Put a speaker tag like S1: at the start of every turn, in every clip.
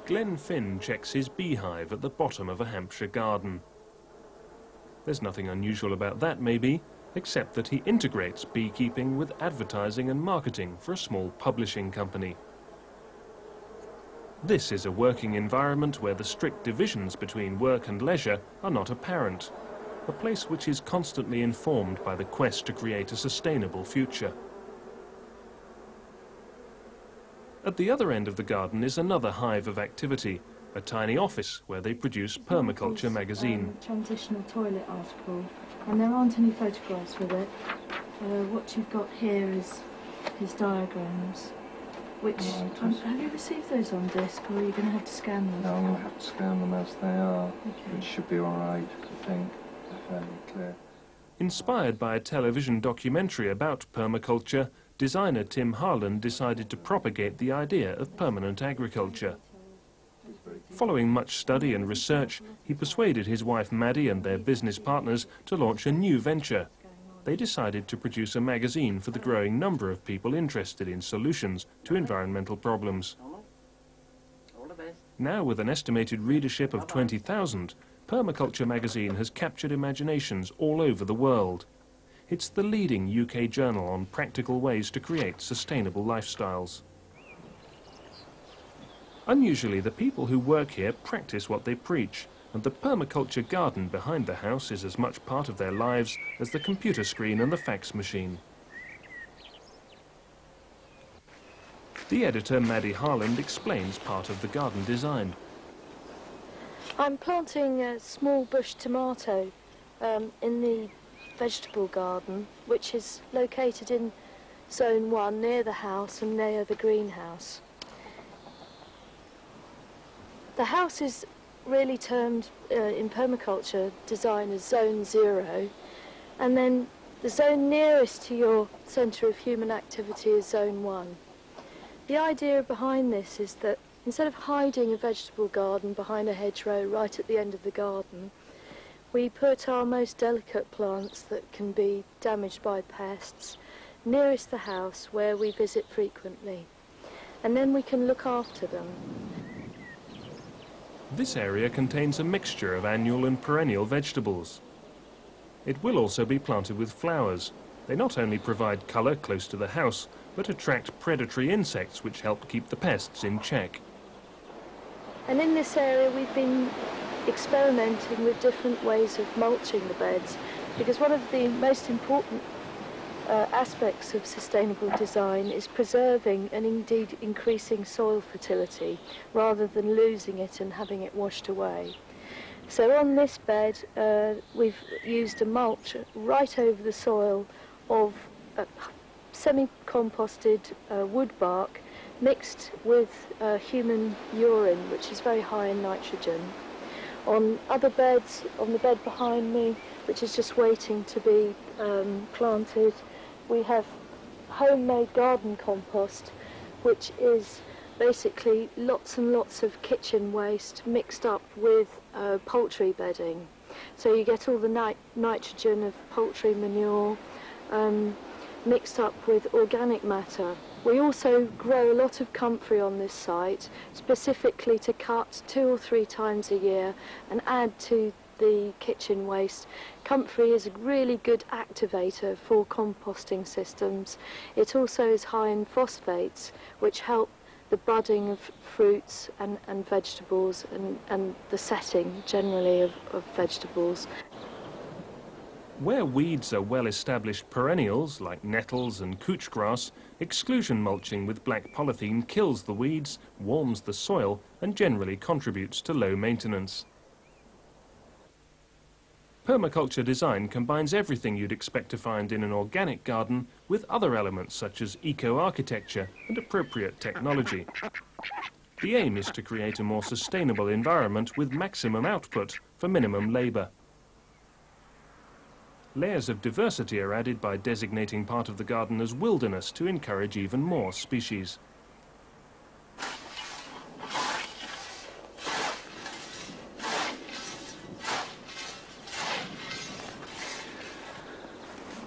S1: Glenn Finn checks his beehive at the bottom of a Hampshire garden. There's nothing unusual about that, maybe, except that he integrates beekeeping with advertising and marketing for a small publishing company. This is a working environment where the strict divisions between work and leisure are not apparent, a place which is constantly informed by the quest to create a sustainable future. At the other end of the garden is another hive of activity, a tiny office where they produce Permaculture magazine.
S2: Transitional toilet article, and there aren't any photographs with it. What you've got here is his diagrams, which, have you received those on disc, or are you going to have to scan them?
S3: No, I'm going to have to scan them as they are, which should be alright, I think. They're fairly clear.
S1: Inspired by a television documentary about permaculture, designer Tim Harland decided to propagate the idea of permanent agriculture. Following much study and research, he persuaded his wife Maddie and their business partners to launch a new venture. They decided to produce a magazine for the growing number of people interested in solutions to environmental problems. Now, with an estimated readership of 20,000, Permaculture magazine has captured imaginations all over the world. It's the leading UK journal on practical ways to create sustainable lifestyles. Unusually, the people who work here practice what they preach, and the permaculture garden behind the house is as much part of their lives as the computer screen and the fax machine. The editor, Maddie Harland, explains part of the garden design.
S2: I'm planting a small bush tomato in the vegetable garden, which is located in Zone 1 near the house and near the greenhouse. The house is really termed in permaculture design as Zone 0, and then the zone nearest to your centre of human activity is Zone 1. The idea behind this is that instead of hiding a vegetable garden behind a hedgerow right at the end of the garden, we put our most delicate plants that can be damaged by pests nearest the house where we visit frequently, and then we can look after them.
S1: This area contains a mixture of annual and perennial vegetables. It will also be planted with flowers. They not only provide colour close to the house, but attract predatory insects which help keep the pests in check.
S2: And in this area we've been experimenting with different ways of mulching the beds, because one of the most important aspects of sustainable design is preserving and indeed increasing soil fertility rather than losing it and having it washed away. So on this bed we've used a mulch right over the soil of semi-composted wood bark mixed with human urine, which is very high in nitrogen. On other beds, on the bed behind me, which is just waiting to be planted, we have homemade garden compost, which is basically lots and lots of kitchen waste mixed up with poultry bedding. So you get all the nitrogen of poultry manure mixed up with organic matter. We also grow a lot of comfrey on this site, specifically to cut 2 or 3 times a year and add to the kitchen waste. Comfrey is a really good activator for composting systems. It also is high in phosphates, which help the budding of fruits and vegetables and the setting generally of vegetables.
S1: Where weeds are well-established perennials, like nettles and couch grass, exclusion mulching with black polythene kills the weeds, warms the soil, and generally contributes to low maintenance. Permaculture design combines everything you'd expect to find in an organic garden with other elements such as eco-architecture and appropriate technology. The aim is to create a more sustainable environment with maximum output for minimum labour. Layers of diversity are added by designating part of the garden as wilderness to encourage even more species.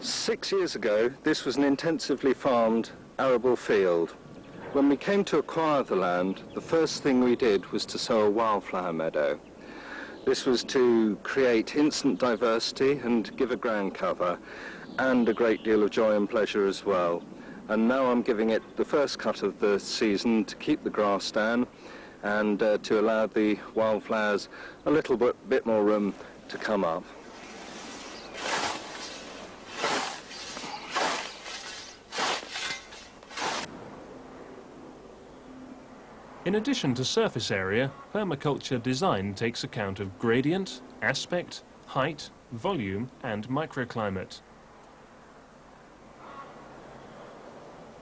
S3: Six years ago, this was an intensively farmed arable field. When we came to acquire the land, the first thing we did was to sow a wildflower meadow. This was to create instant diversity and give a ground cover and a great deal of joy and pleasure as well. And now I'm giving it the first cut of the season to keep the grass down and to allow the wildflowers a little bit more room to come up.
S1: In addition to surface area, permaculture design takes account of gradient, aspect, height, volume and microclimate.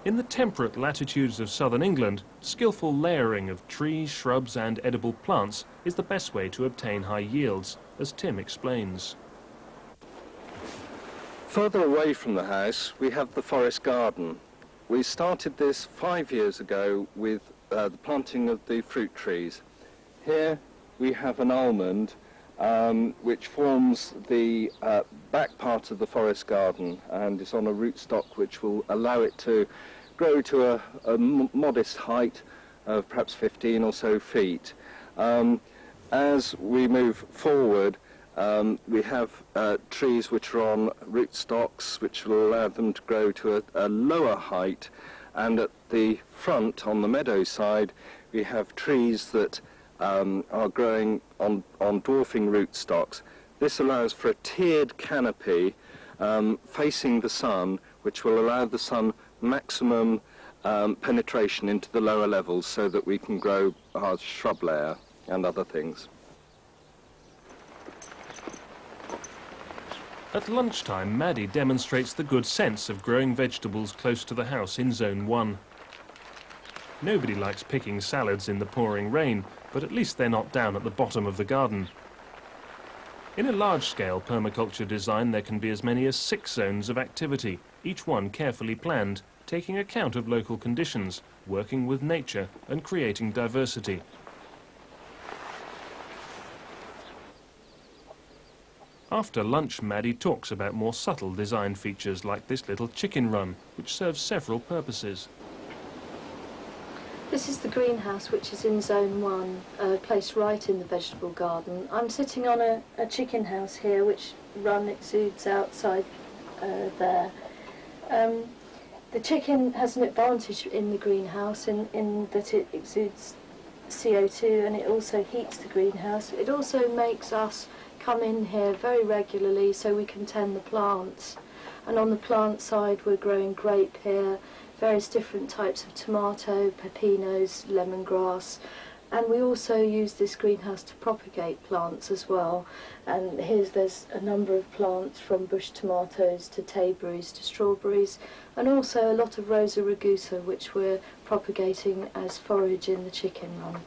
S1: In the temperate latitudes of southern England, skillful layering of trees, shrubs and edible plants is the best way to obtain high yields, as Tim explains.
S3: Further away from the house, we have the forest garden. We started this 5 years ago with the planting of the fruit trees. Here we have an almond which forms the back part of the forest garden and is on a rootstock which will allow it to grow to a modest height of perhaps 15 or so feet. As we move forward, we have trees which are on rootstocks which will allow them to grow to a lower height, and at the front, on the meadow side, we have trees that are growing on dwarfing rootstocks. This allows for a tiered canopy facing the sun, which will allow the sun maximum penetration into the lower levels so that we can grow our shrub layer and other things.
S1: At lunchtime, Maddie demonstrates the good sense of growing vegetables close to the house in Zone 1. Nobody likes picking salads in the pouring rain, but at least they're not down at the bottom of the garden. In a large-scale permaculture design, there can be as many as 6 zones of activity, each one carefully planned, taking account of local conditions, working with nature and creating diversity. After lunch, Maddie talks about more subtle design features like this little chicken run, which serves several purposes.
S2: This is the greenhouse, which is in Zone 1, placed right in the vegetable garden. I'm sitting on a chicken house here, which exudes outside there. The chicken has an advantage in the greenhouse in that it exudes CO2 and it also heats the greenhouse. It also makes us come in here very regularly so we can tend the plants. And on the plant side we're growing grape here, various different types of tomato, pepinos, lemongrass, and we also use this greenhouse to propagate plants as well. And there's a number of plants from bush tomatoes to tayberries to strawberries, and also a lot of Rosa rugosa which we're propagating as forage in the chicken run.